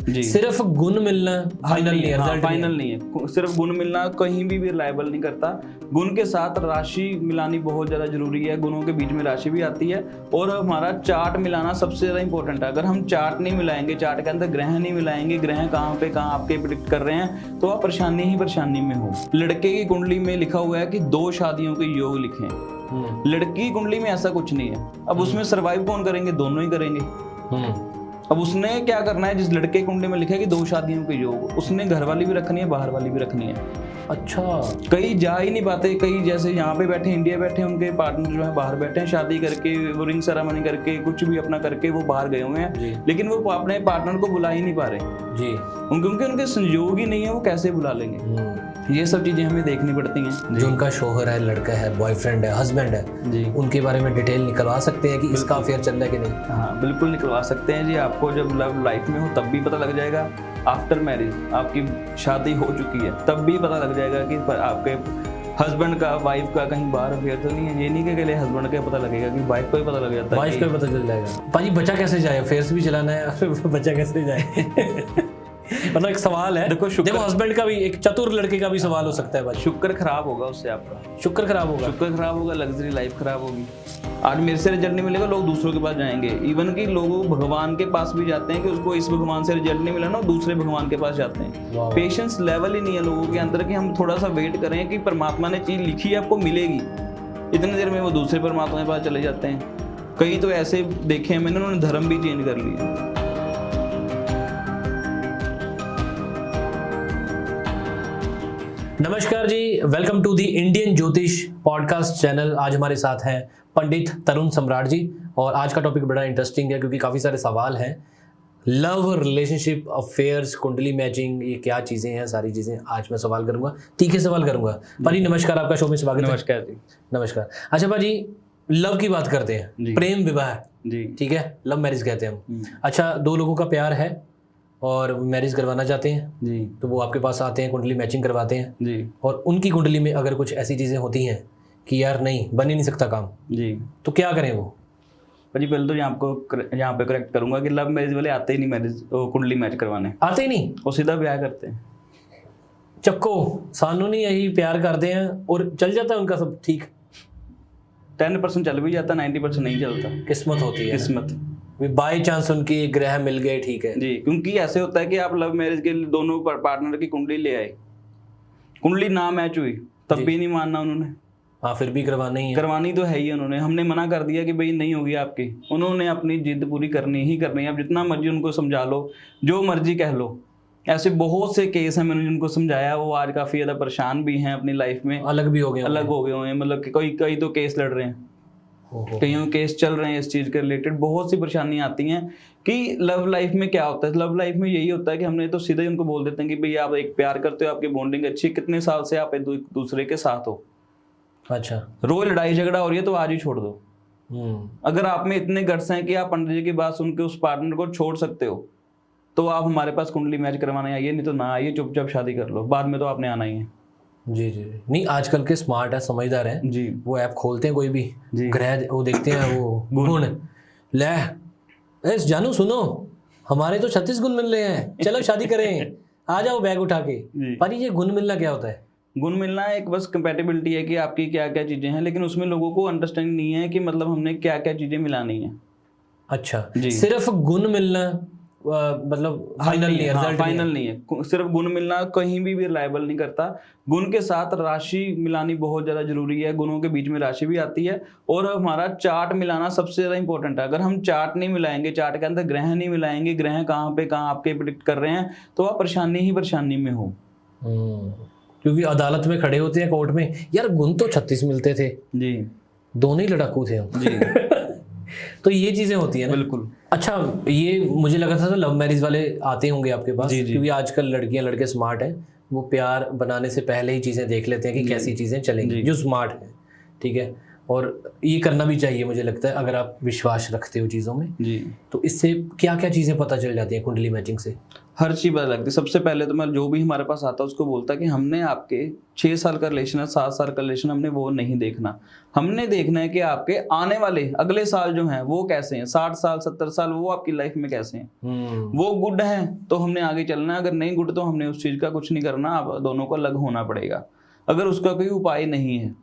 जी। सिर्फ गुण मिलना फाइनल नहीं है, रिजल्ट फाइनल नहीं है। सिर्फ गुण मिलना कहीं भी रिलायबल नहीं करता। गुण के साथ राशि मिलानी बहुत ज़्यादा जरूरी है, गुणों के बीच में राशि भी आती है। और हमारा चार्ट मिलाना सबसे ज़्यादा इंपॉर्टेंट है। अगर हम चार्ट नहीं मिलाएंगे, चार्ट के अंदर ग्रह नहीं मिलाएंगे, ग्रह कहाँ पे कहाँ आपके प्रिडिक्ट कर रहे हैं, तो आप परेशानी ही परेशानी में हो। लड़के की कुंडली में लिखा हुआ है कि 2 शादियों के योग लिखे हैं। लड़की की कुंडली में ऐसा कुछ नहीं है। अब उसमें सर्वाइव कौन करेंगे? दोनों ही करेंगे। अब उसने क्या करना है, जिस लड़के की कुंडली में लिखा है कि 2 शादियों के योग, उसने घर वाली भी रखनी है, बाहर वाली भी रखनी है। अच्छा, कई जा ही नहीं पाते, कई जैसे यहाँ पे बैठे इंडिया बैठे, उनके पार्टनर जो है बाहर बैठे हैं, शादी करके वो रिंग सेरेमनी करके कुछ भी अपना करके वो बाहर गए हुए हैं, लेकिन वो अपने पार्टनर को बुला ही नहीं पा रहे जी, क्योंकि उनके संयोग ही नहीं है, वो कैसे बुला लेंगे। ये सब चीजें हमें देखनी पड़ती हैं। जो उनका शोहर है, लड़का है, बॉयफ्रेंड है, हस्बैंड है जी, उनके बारे में डिटेल निकलवा सकते हैं कि इसका अफेयर चल रहा है कि नहीं? हाँ बिल्कुल निकलवा सकते हैं जी। आपको जब लव लाइफ में हो तब भी पता लग जाएगा, आफ्टर मैरिज आपकी शादी हो चुकी है तब भी पता लग जाएगा कि आपके हस्बैंड का वाइफ का कहीं बाहर अफेयर तो नहीं है। ये नहीं कि अकेले हस्बैंड का पता लगेगा, कि वाइफ को ही पता लग जाता है, वाइफ को ही पता चल जाएगा। भाई बच्चा कैसे जाए? अफेयर्स भी चलाना है, बच्चा कैसे जाए? मतलब एक सवाल है। देखो हस्बैंड का भी, एक चतुर लड़के का भी सवाल हो सकता है भाई। शुक्र खराब होगा उससे, आपका शुक्र खराब होगा, शुक्र खराब होगा, लग्जरी लाइफ खराब होगी। आज मेरे से रिजल्ट नहीं मिलेगा, लोग दूसरों के पास जाएंगे। इवन कि लोग भगवान के पास भी जाते हैं कि उसको इस भगवान से रिजल्ट नहीं मिला ना, दूसरे भगवान के पास जाते हैं। पेशेंस लेवल ही नहीं है लोगों के अंदर कि हम थोड़ा सा वेट करें कि परमात्मा ने चीज लिखी है आपको मिलेगी, इतनी देर में वो दूसरे परमात्मा के पास चले जाते हैं। कई तो ऐसे देखे हैं मैंने, उन्होंने धर्म भी चेंज कर लिया। नमस्कार जी, वेलकम टू द इंडियन ज्योतिष पॉडकास्ट चैनल। आज हमारे साथ हैं पंडित तरुण सम्राट जी, और आज का टॉपिक बड़ा इंटरेस्टिंग है क्योंकि काफ़ी सारे सवाल हैं। लव, रिलेशनशिप, अफेयर्स, कुंडली मैचिंग, ये क्या चीज़ें हैं, सारी चीज़ें आज मैं सवाल करूंगा, तीखे सवाल करूंगा। भाजी नमस्कार, आपका शो में स्वागत है। नमस्कार जी। नमस्कार। अच्छा भाजी, लव की बात करते हैं, प्रेम विवाह जी, ठीक है, लव मैरिज कहते हैं हम। अच्छा, 2 लोगों का प्यार है और मैरिज करवाना चाहते हैं जी, तो वो आपके पास आते हैं, कुंडली मैचिंग करवाते हैं जी, और उनकी कुंडली में अगर कुछ ऐसी चीज़ें होती हैं कि यार नहीं, बन ही नहीं सकता काम जी, तो क्या करें वो? जी पहले तो यहाँ पे करेक्ट करूंगा कि लव मैरिज वाले आते ही नहीं मैरिज कुंडली मैच करवाने, आते ही नहीं, वो सीधा ब्याह करते हैं। चक्को सानू नहीं, यही प्यार करते हैं और चल जाता है उनका सब ठीक। 10% चल भी जाता, 90% नहीं चलता। किस्मत होती है, किस्मत। बाई चांस उनकी ग्रह मिल गए, ठीक है जी। क्योंकि ऐसे होता है कि आप लव मैरिज के लिए दोनों पार्टनर की कुंडली ले आए, कुंडली ना मैच हुई तब भी नहीं मानना उन्होंने। हाँ, फिर भी करवानी है, करवानी तो है ही। उन्होंने, हमने मना कर दिया कि भाई नहीं होगी आपकी, उन्होंने अपनी जिद पूरी करनी ही करनी है। आप जितना मर्जी उनको समझा लो, जो मर्जी कह लो। ऐसे बहुत से केस हैं, मैंने जिनको समझाया वो आज काफी ज्यादा परेशान भी हैं अपनी लाइफ में, अलग भी हो गए, अलग हो गए हुए हैं। मतलब कि कई तो केस लड़ रहे हैं, कईयों केस चल रहे हैं इस चीज के रिलेटेड। बहुत सी परेशानी आती हैं कि लव लाइफ में क्या होता है। लव लाइफ में यही होता है कि हमने तो सीधे उनको बोल देते हैं कि भाई आप एक प्यार करते हो, आपकी बॉन्डिंग अच्छी, कितने साल से आप एक दूसरे के साथ हो। अच्छा, रोज लड़ाई झगड़ा हो रही है तो आज ही छोड़ दो। अगर आप में इतने गट्स हैं कि आप पंडित जी की बात सुन के उस पार्टनर को छोड़ सकते हो, तो आप हमारे पास कुंडली मैच करवाने आइए, नहीं तो ना आइए, चुपचाप शादी कर लो, बाद में तो आपने आना ही है। जी जी, नहीं आजकल के स्मार्ट है, समझदार हैं जी, वो ऐप खोलते हैं कोई भी ग्रह, वो देखते हैं वो गुण ले, जानू सुनो हमारे तो 36 गुण मिल रहे हैं, चलो शादी करें, आ जाओ बैग उठा के। पर ये गुण मिलना क्या होता है? गुण मिलना एक बस कंपैटिबिलिटी है कि आपकी क्या क्या चीजें हैं, लेकिन उसमें लोगों को अंडरस्टैंडिंग नहीं है कि मतलब हमने क्या क्या चीजें मिलानी है। अच्छा जी, सिर्फ गुण मिलना मतलब फाइनल नहीं है, रिजल्ट फाइनल नहीं है। सिर्फ गुण मिलना कहीं भी रिलायबल नहीं करता। गुण के साथ राशि मिलानी बहुत ज्यादा जरूरी है, गुणों के बीच में राशि भी आती है। और हमारा चार्ट मिलाना सबसे ज्यादा इंपॉर्टेंट है। अगर हम चार्ट नहीं मिलाएंगे, चार्ट के अंदर ग्रह नहीं मिलाएंगे, ग्रह कहाँ पे कहाँ आपके प्रेडिक्ट कर रहे हैं, तो आप परेशानी ही परेशानी में हो। क्योंकि अदालत में खड़े होते हैं कोर्ट में, यार गुण तो 36 मिलते थे जी, दोनों ही लड़ाकू थे हम जी। तो ये चीजें होती है ना, बिल्कुल। अच्छा, ये मुझे लगा था लव मैरिज वाले आते होंगे आपके पास, क्योंकि आजकल लड़कियां लड़के स्मार्ट हैं, वो प्यार बनाने से पहले ही चीजें देख लेते हैं कि कैसी चीजें चलेंगी, जो स्मार्ट है, ठीक है। और ये करना भी चाहिए मुझे लगता है, अगर आप विश्वास रखते हो चीज़ों में। जी। तो इससे क्या क्या चीज़ें पता चल जाती हैं कुंडली मैचिंग से? हर चीज़ पता लगती है। सबसे पहले तो मैं जो भी हमारे पास आता है उसको बोलता कि हमने आपके 6 साल का रिलेशन है, 7 साल का रिलेशन, हमने वो नहीं देखना। हमने देखना है कि आपके आने वाले अगले साल जो हैं वो कैसे हैं, 60 साल 70 साल वो आपकी लाइफ में कैसे हैं। वो गुड हैं तो हमने आगे चलना है, अगर नहीं गुड तो हमने उस चीज़ का कुछ नहीं करना, आप दोनों को अलग होना पड़ेगा अगर उसका कोई उपाय नहीं है।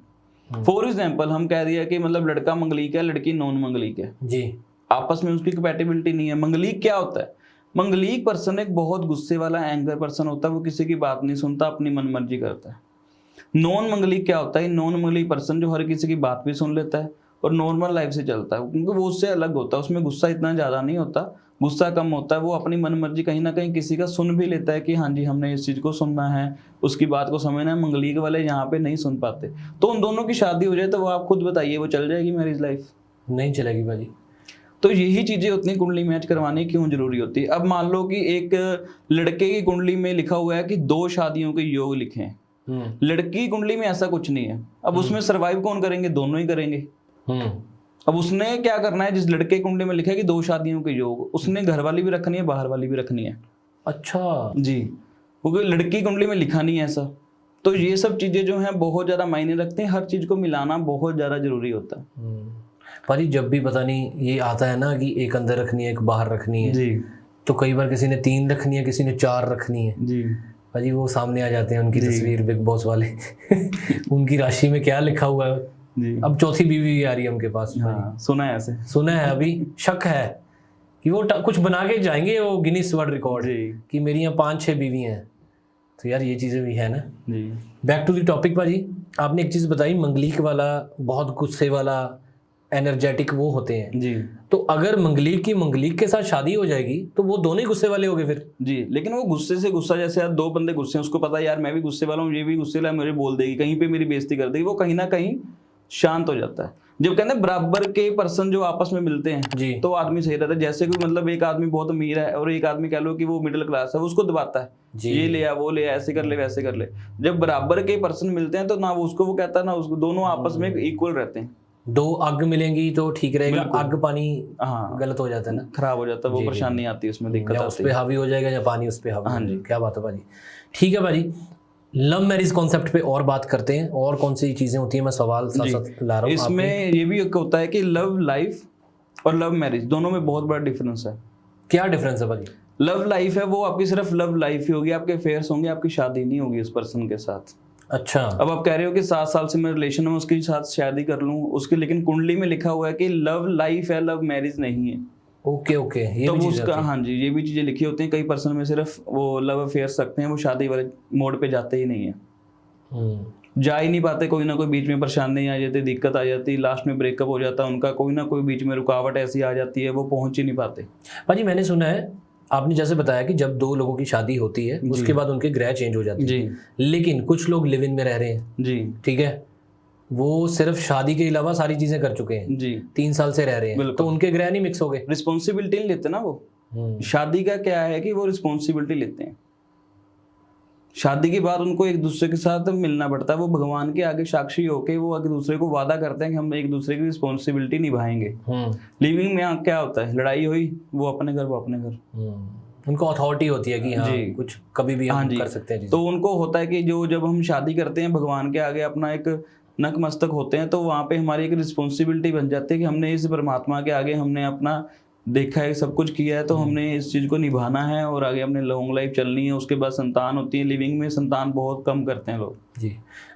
फॉर एग्जाम्पल हम कह दिया कि मतलब लड़का मंगलिक है, लड़की नॉन मंगलिक है जी, आपस में उसकी कंपैटिबिलिटी नहीं है। मंगलिक क्या होता है? मंगलिक पर्सन एक बहुत गुस्से वाला एंगर पर्सन होता है, वो किसी की बात नहीं सुनता, अपनी मनमर्जी करता है। नॉन मंगलिक क्या होता है? नॉन मंगलिक पर्सन जो हर किसी की बात भी सुन लेता है और नॉर्मल लाइफ से चलता है, क्योंकि वो उससे अलग होता है, उसमें गुस्सा इतना ज़्यादा नहीं होता, गुस्सा कम होता है, वो अपनी मनमर्जी कहीं ना कहीं किसी का सुन भी लेता है कि हाँ जी हमने इस चीज़ को सुनना है, उसकी बात को समझना है। मंगलिक वाले यहाँ पे नहीं सुन पाते। तो उन दोनों की शादी हो जाए तो वो आप खुद बताइए वो चल जाएगी मैरिज लाइफ? नहीं चलेगी भाजी। तो यही चीजें उतनी कुंडली मैच करवानी क्यों जरूरी होती है? अब मान लो कि एक लड़के की कुंडली में लिखा हुआ है कि 2 शादियों के योग लिखे हैं, लड़की की कुंडली में ऐसा कुछ नहीं है। अब उसमें सरवाइव कौन करेंगे? दोनों ही करेंगे। अब उसने क्या करना है, जिस लड़के की कुंडली में लिखा है कि 2 शादियों के योग, उसने घर वाली भी रखनी है, बाहर वाली भी रखनी है। अच्छा जी, क्योंकि लड़की की कुंडली में लिखा नहीं है ऐसा। तो ये सब चीजें जो हैं बहुत ज्यादा मायने रखते हैं, हर चीज को मिलाना बहुत ज्यादा जरूरी होता है। भाजी जब भी पता नहीं ये आता है ना कि एक अंदर रखनी है एक बाहर रखनी है, जी तो कई बार किसी ने 3 रखनी है, किसी ने 4 रखनी है जी भाजी, वो सामने आ जाते हैं उनकी जी। तस्वीर बिग बॉस वाले उनकी राशि में क्या लिखा हुआ है। जी। अब चौथी बीवी भी आ रही है उनके पास। हाँ, सुना है ऐसे। सुना है, अभी शक है कि वो कुछ बना के जाएंगे वो गिनीज वर्ल्ड रिकॉर्ड जी कि मेरी यहाँ 5-6 बीवी हैं। तो यार ये चीज़ें भी है ना। जी। बैक टू द टॉपिक भाजी, आपने एक चीज़ बताई मंगलिक वाला बहुत गुस्से वाला एनर्जेटिक वो होते हैं जी तो अगर मंगलिक के साथ शादी हो जाएगी तो वो दोनों ही गुस्से वाले हो गए फिर? जी, लेकिन वो गुस्से से गुस्सा, जैसे यार 2 बंदे गुस्से हैं, उसको पता है यार मैं भी गुस्से वाला हूँ, ये भी गुस्से वाला है, मुझे बोल देगी, कहीं पे मेरी बेइज्जती कर देगी, वो कहीं ना कहीं शांत हो जाता है। जब कहते हैं बराबर के पर्सन जो आपस में मिलते हैं जी। तो आदमी सही रहता है। जैसे कि मतलब एक आदमी बहुत अमीर है और एक आदमी कह लो कि वो मिडिल क्लास है, वो उसको दबाता है, जी। ये ले आ, वो ले आ, ऐसे कर ले वैसे कर ले। जब बराबर के पर्सन मिलते हैं तो ना वो उसको वो कहता है ना उसको, दोनों आपस में इक्वल रहते हैं। 2 आग मिलेंगी तो ठीक रहेगा, बिल्कुल। आग पानी हाँ, गलत हो जाता है ना, खराब हो जाता है, वो जी, जी, परेशानी आती है, उसमें दिक्कत या उस आती पे है। हावी हो जाएगा या पानी उस पे हावी हाँ हो जी। जाएगा। क्या बात है भाजी। ठीक है भाजी, लव मैरिज कॉन्सेप्ट पे और बात करते हैं, और कौन सी चीजें होती हैं, मैं सवाल साथ साथ ला रहा हूँ। इसमें ये भी एक होता है कि लव लाइफ और लव मैरिज दोनों में बहुत बड़ा डिफरेंस है। क्या डिफरेंस है भाजी? लव लाइफ है वो आपकी सिर्फ लव लाइफ ही होगी, आपके अफेयर्स होंगे, आपकी शादी नहीं होगी उस पर्सन के साथ। अच्छा। अब आप कह रहे हो कि 7 साल से मैं रिलेशन में उसके साथ शादी कर लूं उसकी, लेकिन कुंडली में लिखा हुआ है कि लव लाइफ है, लव मैरिज नहीं है। ओके ओके, ये तो भी चीज़ उसका आती है। हाँ जी, ये भी चीजें लिखी होती हैं। कई पर्सन में सिर्फ वो लव अफेयर्स रखते हैं, वो शादी वाले मोड पे जाते ही नहीं है, जा ही नहीं पाते। कोई ना कोई बीच में परेशानी आ जाती, दिक्कत आ जाती, लास्ट में ब्रेकअप हो जाता है उनका, कोई ना कोई बीच में रुकावट ऐसी आ जाती है, वो पहुंच ही नहीं पाते। भाजी मैंने सुना है, आपने जैसे बताया कि जब 2 लोगों की शादी होती है उसके बाद उनके ग्रह चेंज हो जाते हैं, जी लेकिन कुछ लोग लिव इन में रह रहे हैं, जी ठीक है, वो सिर्फ शादी के अलावा सारी चीजें कर चुके हैं, जी 3 साल से रह रहे हैं, बिल्कुल। तो उनके ग्रह नहीं मिक्स हो गए। रिस्पॉन्सिबिलिटी नहीं लेते ना वो। शादी का क्या है कि वो रिस्पॉन्सिबिलिटी लेते हैं। शादी के बाद उनको एक दूसरे के साथ मिलना पड़ता है, वो भगवान के आगे साक्षी होके वो एक दूसरे को वादा करते हैं कि हम एक दूसरे की रिस्पॉन्सिबिलिटी निभाएंगे। लिविंग में क्या होता है, लड़ाई हुई वो अपने घर, वो अपने घर। उनको अथॉरिटी होती है कि हाँ जी। कुछ कभी भी हाँ हम जी। कर सकते हैं। तो उनको होता है कि जो जब हम शादी करते हैं भगवान के आगे अपना एक नतमस्तक होते हैं, तो वहाँ पे हमारी एक रिस्पॉन्सिबिलिटी बन जाती है कि हमने इस परमात्मा के आगे हमने अपना देखा है, सब कुछ किया है, तो हमने इस चीज़ को निभाना है और आगे अपने लॉन्ग लाइफ चलनी है। उसके बाद संतान होती है। लिविंग में संतान बहुत कम करते हैं लोग। जी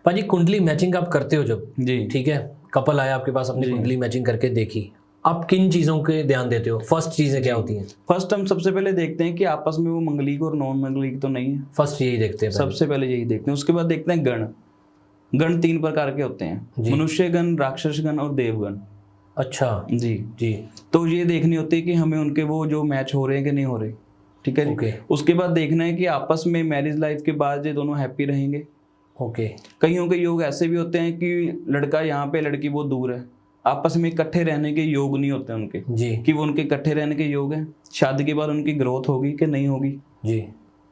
भाजी, कुंडली मैचिंग आप करते हो जब, जी ठीक है, कपल आया आपके पास, अपनी कुंडली मैचिंग करके देखी, आप किन चीज़ों के ध्यान देते हो? फर्स्ट चीज़ें क्या होती हैं? फर्स्ट हम सबसे पहले देखते हैं कि आपस में वो मंगलिक और नॉन मंगलिक तो नहीं है। फर्स्ट यही देखते हैं पहले। सबसे पहले यही देखते हैं। उसके बाद देखते हैं गण। गण 3 प्रकार के होते हैं, मनुष्य गण, राक्षस गण और देवगण। अच्छा जी जी। तो ये देखनी होती है कि हमें उनके वो जो मैच हो रहे हैं कि नहीं हो रहे, ठीक है जी। ओके। उसके बाद देखना है कि आपस में मैरिज लाइफ के बाद ये दोनों हैप्पी रहेंगे। ओके। कईयों के योग ऐसे भी होते हैं कि लड़का यहाँ पे, लड़की बहुत दूर है, आपस में इकट्ठे रहने के योग नहीं होते उनके, जी कि वो उनके इकट्ठे रहने के योग हैं। शादी के बाद उनकी ग्रोथ होगी कि नहीं होगी, जी।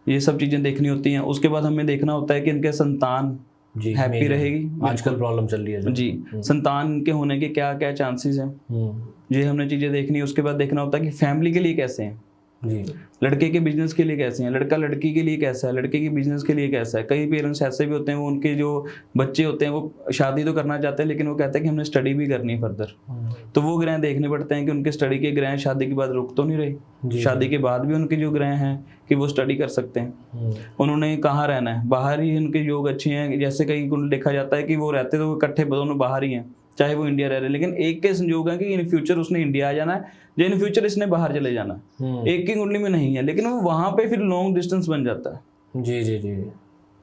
ये सब चीज़ें देखनी होती हैं। उसके बाद हमें देखना होता है कि इनके संतान जी हैप्पी major। रहेगी। आजकल प्रॉब्लम चल रही है जो। जी, संतान के होने के क्या क्या चांसेस हैं, ये हमने चीज़ें देखनी है। उसके बाद देखना होता है कि फैमिली के लिए कैसे हैं, जी लड़के के बिजनेस के लिए कैसे हैं, लड़का लड़की के लिए कैसा है, लड़के के बिजनेस के लिए कैसा है। कई पेरेंट्स ऐसे भी होते हैं, वो उनके जो बच्चे होते हैं वो शादी तो करना चाहते हैं, लेकिन वो कहते हैं कि हमने स्टडी भी करनी है फर्दर। तो वो ग्रह देखने पड़ते हैं कि उनके स्टडी के ग्रह शादी के बाद रुक तो नहीं रहे, शादी के बाद भी उनके जो ग्रह हैं कि वो स्टडी कर सकते हैं। उन्होंने कहाँ रहना है, बाहर ही उनके योग अच्छे हैं। जैसे कई गुण देखा जाता है कि वो रहते तो वो इकट्ठे दोनों बाहर ही हैं, चाहे वो इंडिया रह रहे हैं, लेकिन एक के संयोग है कि इन फ्यूचर उसने इंडिया आ जाना है, या इन फ्यूचर इसने बाहर चले जाना है। एक की कुंडली में नहीं है, लेकिन वो वहां पे फिर लॉन्ग डिस्टेंस बन जाता है। जी जी जी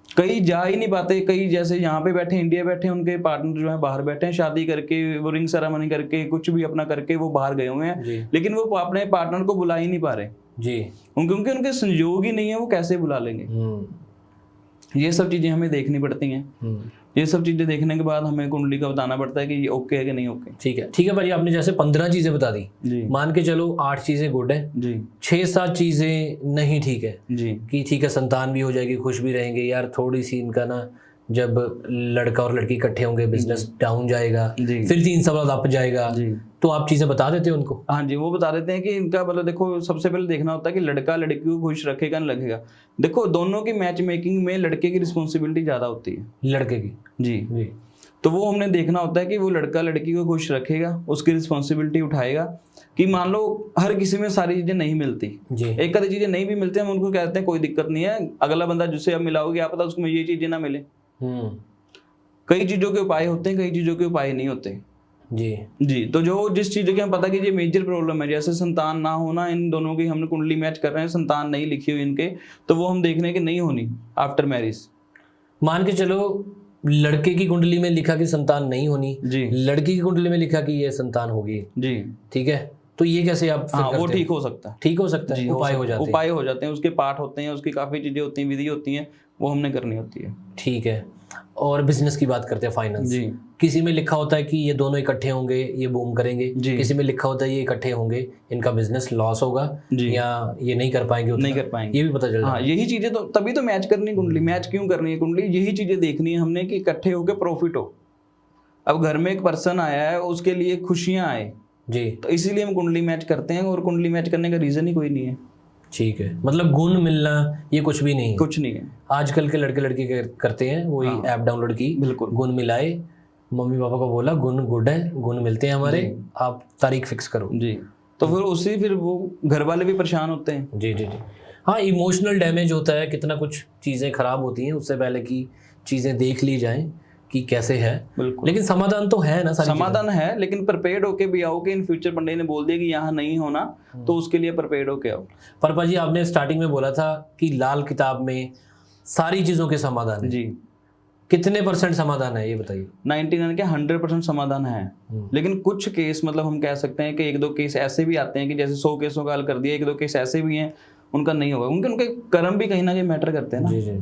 कई जा ही नहीं पाते, कई जैसे यहाँ पे बैठे इंडिया बैठे, उनके पार्टनर जो है बाहर बैठे हैं, शादी करके वो रिंग सेरेमनी करके कुछ भी अपना करके वो बाहर गए हुए हैं, लेकिन वो अपने पार्टनर को बुला ही नहीं पा रहे जी, क्योंकि उनके संयोग ही नहीं है, वो कैसे बुला लेंगे। ये सब चीजें हमें देखनी पड़ती हैं। ये सब चीजें देखने के बाद हमें कुंडली का बताना पड़ता है कि ये ओके है कि नहीं ओके। ठीक है भाई, आपने जैसे 15 चीजें बता दी, जी मान के चलो 8 चीजें गुड है जी, 6-7 चीजें नहीं ठीक है जी कि ठीक है संतान भी हो जाएगी, खुश भी रहेंगे यार, थोड़ी सी इनका ना जब लड़का और लड़की इकट्ठे होंगे बिजनेस डाउन जाएगा, जी फिर 3 साल बाद अप जाएगा, जी। तो आप चीजें बता देते हो उनको? हाँ जी, वो बता देते हैं कि इनका मतलब देखो, सबसे पहले देखना होता है कि लड़का लड़की को खुश रखेगा न लगेगा। देखो दोनों की मैच मेकिंग में लड़के की रिस्पॉन्सिबिलिटी ज्यादा होती है, लड़के की। जी जी तो वो हमने देखना होता है कि वो लड़का लड़की को खुश रखेगा, उसकी रिस्पॉन्सिबिलिटी उठाएगा। कि मान लो हर किसी में सारी चीजें नहीं मिलती, जी एक आधी चीजें नहीं भी मिलती, हम उनको कहते हैं कोई दिक्कत नहीं है, अगला बंदा जिससे आप मिलाओगे आप पता उसको ये चीजें ना मिले। कई चीजों के उपाय होते हैं, कई चीजों के उपाय नहीं होते। जी जी तो जो जिस चीज़ की हमें पता कि ये मेजर प्रॉब्लम है, जैसे संतान ना होना, इन दोनों की हमने कुंडली मैच कर रहे हैं, संतान नहीं लिखी हुई इनके, तो वो हम देखने की नहीं होनी आफ्टर मैरिज। मान के चलो लड़के की कुंडली में लिखा कि संतान नहीं होनी, जी लड़की की कुंडली में लिखा कि ये संतान होगी, जी ठीक है, तो ये कैसे आप फिर हाँ वो करते ठीक हो सकता है, ठीक हो सकता है, जी उपाय हो जाते हैं। उपाय हो जाते हैं, उसके पाठ होते हैं, उसकी काफ़ी चीज़ें होती हैं, विधि होती हैं, वो हमने करनी होती है। ठीक है, और बिजनेस की बात करते हैं, फाइनेंस। जी किसी में लिखा होता है कि ये दोनों इकट्ठे होंगे ये बूम करेंगे, जी। किसी में लिखा होता है ये इकट्ठे होंगे इनका बिजनेस लॉस होगा, जी। या ये नहीं कर पाएंगे उतना, नहीं कर पाएंगे, ये भी पता चल हाँ यही चीज़ें तो तभी तो मैच करनी कुंडली, मैच क्यों करनी है कुंडली, यही चीज़ें देखनी है हमने कि इकट्ठे होकर प्रॉफिट हो। अब घर में एक पर्सन आया है, उसके लिए खुशियाँ आए, जी, तो इसीलिए हम कुंडली मैच करते हैं, और कुंडली मैच करने का रीज़न ही कोई नहीं है। ठीक है, मतलब गुण मिलना ये कुछ भी नहीं है, कुछ नहीं है। आजकल के लड़के लड़की करते हैं वही ऐप डाउनलोड की, बिल्कुल गुण मिलाए, मम्मी पापा को बोला गुण गुड है, गुण मिलते हैं हमारे, आप तारीख फिक्स करो। जी तो फिर वो घर वाले भी परेशान होते हैं। जी जी जी, हाँ इमोशनल डैमेज होता है, कितना कुछ चीज़ें खराब होती हैं, उससे पहले की चीज़ें देख ली जाएं कि कैसे है। बिल्कुल, लेकिन समाधान तो है ना, सारी समाधान है, लेकिन प्रिपेयर्ड होके भी आओ कि इन फ्यूचर पंडित ने बोल दिया कि यहाँ नहीं होना, तो उसके लिए प्रिपेयर्ड होके आओ। पर जी आपने स्टार्टिंग में बोला था कि लाल किताब में सारी चीज़ों के समाधान है, जी कितने % समाधान है ये बताइए? 99 के 100% समाधान है, लेकिन कुछ केस मतलब हम कह सकते हैं कि 1-2 केस ऐसे भी आते हैं कि जैसे 100 केसों का हल कर दिया, 1-2 केस ऐसे भी हैं उनका नहीं होगा, उनके कर्म भी कहीं ना कहीं मैटर करते हैं ना। जी जी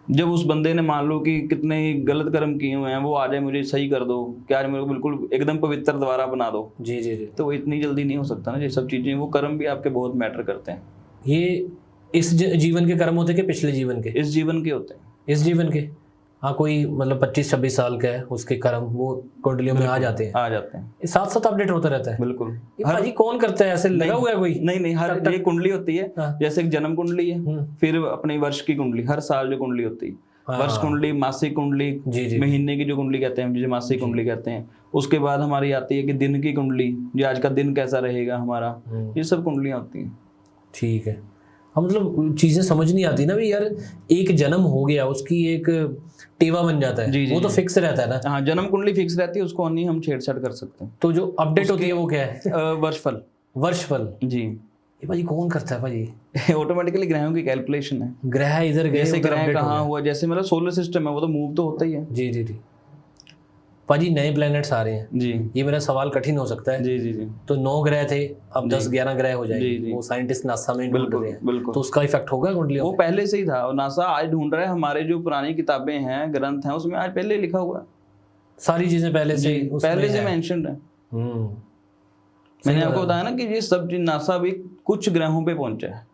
जब उस बंदे ने मान लो कि कितने ही गलत कर्म किए हुए हैं, वो आ जाए मुझे सही कर दो, कि आज मेरे को बिल्कुल एकदम पवित्र दोबारा बना दो, जी जी जी, तो वो इतनी जल्दी नहीं हो सकता ना। ये सब चीजें, वो कर्म भी आपके बहुत मैटर करते हैं। ये इस जीवन के कर्म होते हैं कि पिछले जीवन के? इस जीवन के होते हैं। इस जीवन के, हाँ कोई मतलब 25-26 साल का है, उसके कर्म वो कुंडलियों में आ जाते हैं, आ जाते हैं, साथ साथ अपडेट होता रहता है। बिल्कुल। ये भाजी कौन करता है, ऐसे लगा हुआ है कोई? नहीं, हर ये कुंडली होती है, हाँ। जैसे एक जन्म कुंडली है, फिर अपनी वर्ष की कुंडली, हर साल जो कुंडली होती है, वर्ष कुंडली, मासिक कुंडली, महीने की जो कुंडली कहते हैं जिसे मासिक कुंडली कहते हैं, उसके बाद हमारी आती है कि दिन की कुंडली, जो आज का दिन कैसा रहेगा हमारा, ये सब कुंडलियां होती हैं। ठीक है, हम मतलब चीजें समझ नहीं आती ना भी यार, एक जन्म हो गया उसकी एक टेवा बन जाता है, वो तो फिक्स रहता है ना। हाँ, जन्म कुंडली फिक्स रहती है, उसको नहीं हम छेड़छाड़ कर सकते। तो जो अपडेट होती है वो क्या है? वर्षफल। वर्षफल, जी। ये भाजी कौन करता है भाजी? ऑटोमेटिकली ग्रहों की कैलकुलेशन है, ग्रह इधर गए, जैसे ग्रह कहाँ हुआ, जैसे मतलब सोलर सिस्टम है, वो तो मूव तो होता ही है। जी जी जी भाजी, नए प्लैनेट्स आ रहे हैं जी, ये मेरा सवाल कठिन हो सकता है। जी जी जी, तो 9 ग्रह थे, अब 10-11 ग्रह हो जाएंगे, वो साइंटिस्ट नासा में ढूंढ रहे हैं, बिल्कुल। तो उसका इफेक्ट होगा कुंडलियों वो में? पहले से ही था, और नासा आज ढूंढ रहा है, हमारे जो पुरानी किताबें हैं, ग्रंथ हैं, उसमें आज पहले लिखा हुआ है, सारी चीजें पहले से मेंशन्ड है। मैंने आपको बताया ना कि ये सब चीज नासा भी कुछ ग्रहों पे पहुंचा है।